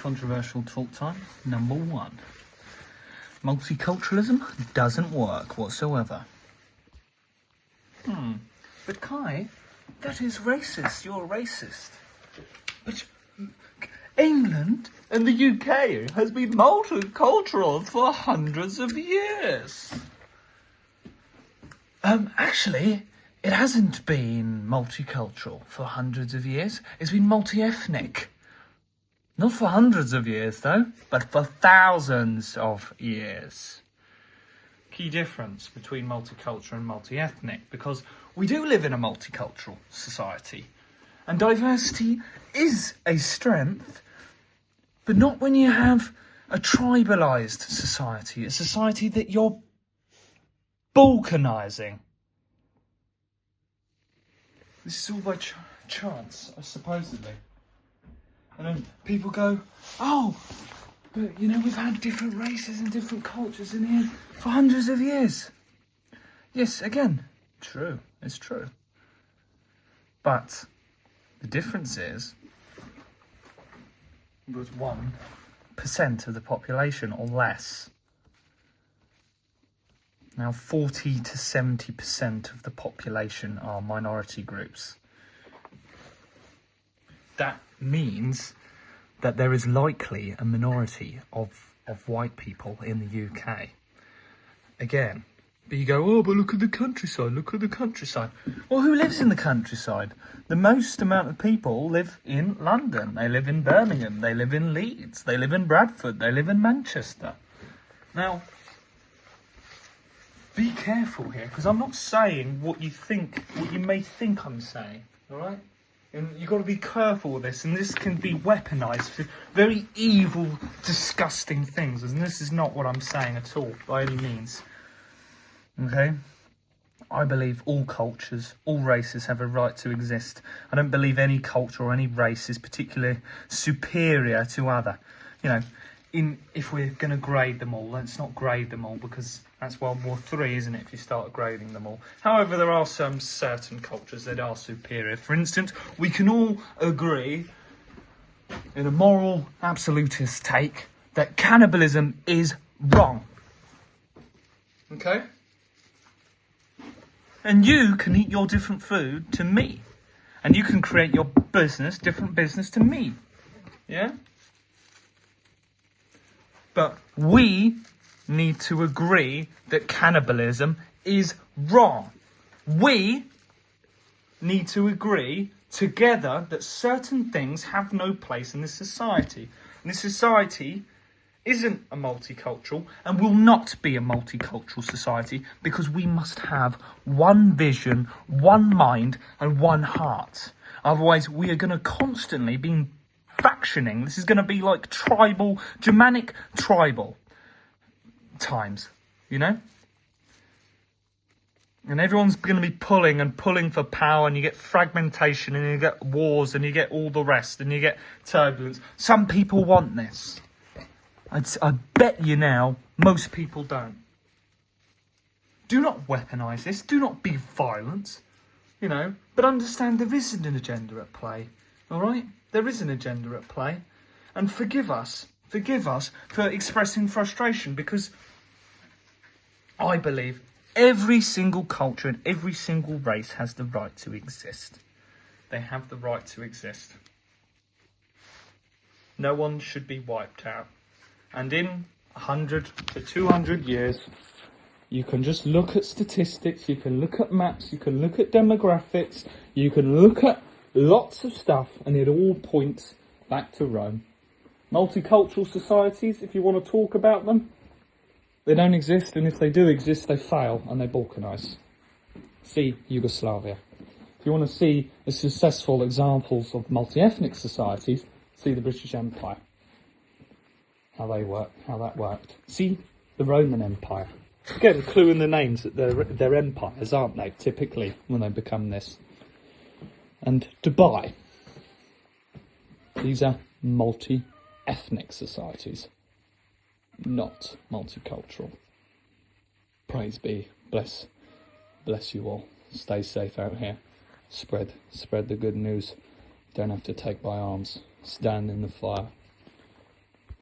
Controversial talk time number 1. Multiculturalism doesn't work whatsoever. But Kai, that is racist. You're a racist. But England and the UK has been multicultural for hundreds of years. Actually, it hasn't been multicultural for hundreds of years. It's been multi-ethnic. Not for hundreds of years, though, but for thousands of years. Key difference between multicultural and multi-ethnic, because we do live in a multicultural society. And diversity is a strength, but not when you have a tribalised society, a society that you're balkanising. This is all by chance, supposedly. And then people go, oh, but you know, we've had different races and different cultures in here for hundreds of years. Yes, again, true, it's true. But the difference is, it was 1% of the population or less. Now 40 to 70% of the population are minority groups. That means that there is likely a minority of white people in the UK. Again, but you go, oh, but look at the countryside, look at the countryside. Well, who lives in the countryside? The most amount of people live in London, they live in Birmingham, they live in Leeds, they live in Bradford, they live in Manchester. Now, be careful here, because I'm not saying what you may think I'm saying, all right? And you've got to be careful with this, and this can be weaponised for very evil, disgusting things, and this is not what I'm saying at all, by any means. Okay? I believe all cultures, all races have a right to exist. I don't believe any culture or any race is particularly superior to other. You know, if we're going to grade them all, let's not grade them all, because that's World War III, isn't it, if you start grading them all. However, there are some certain cultures that are superior. For instance, we can all agree, in a moral absolutist take, that cannibalism is wrong. Okay? And you can eat your different food to me. And you can create your business, different business to me. Yeah? But we need to agree that cannibalism is wrong. We need to agree together that certain things have no place in this society. And this society isn't a multicultural and will not be a multicultural society, because we must have one vision, one mind and one heart. Otherwise, we are going to constantly be factioning. This is going to be like tribal, Germanic tribal times, you know? And everyone's going to be pulling for power, and you get fragmentation, and you get wars, and you get all the rest, and you get turbulence. Some people want this. I bet you now, most people don't. Do not weaponise this. Do not be violent, you know? But understand there is an agenda at play, all right? There is an agenda at play. And forgive us for expressing frustration, because I believe every single culture and every single race has the right to exist. They have the right to exist. No one should be wiped out. And in 100 to 200 years, you can just look at statistics, you can look at maps, you can look at demographics, you can look at lots of stuff, and it all points back to Rome. Multicultural societies, if you want to talk about them, they don't exist, and if they do exist, they fail and they balkanise. See Yugoslavia. If you want to see the successful examples of multi-ethnic societies, see the British Empire. How that worked. See the Roman Empire. Get a clue in the names that they're empires, aren't they, typically, when they become this. And Dubai. These are multi-ethnic societies, not multicultural. Praise be. Bless you all. Stay safe out here. Spread the good news. Don't have to take by arms. Stand in the fire.